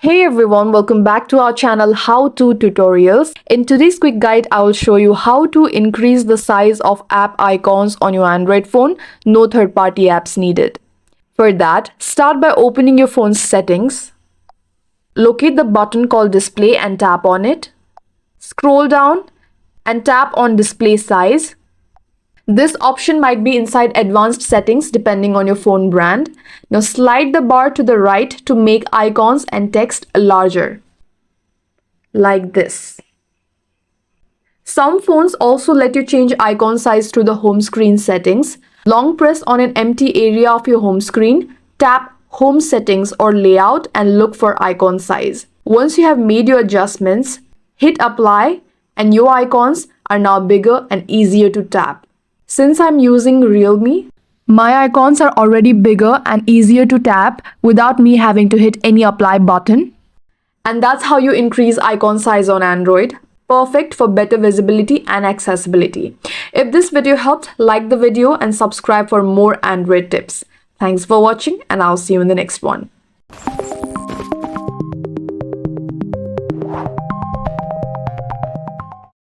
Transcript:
Hey everyone, welcome back to our channel How To Tutorials. In today's quick guide, I will show you how to increase the size of app icons on your Android phone. No third-party apps needed. For that, start by opening your phone's settings. Locate the button called display and tap on it. Scroll down and tap on display size. This option might be inside advanced settings depending on your phone brand. Now slide the bar to the right to make icons and text larger. Like this. Some phones also let you change icon size through the home screen settings. Long press on an empty area of your home screen, tap Home Settings or Layout and look for icon size. Once you have made your adjustments, hit Apply and your icons are now bigger and easier to tap. Since I'm using Realme, my icons are already bigger and easier to tap without me having to hit any apply button. And that's how you increase icon size on Android. Perfect for better visibility and accessibility. If this video helped, like the video and subscribe for more Android tips. Thanks for watching and I'll see you in the next one.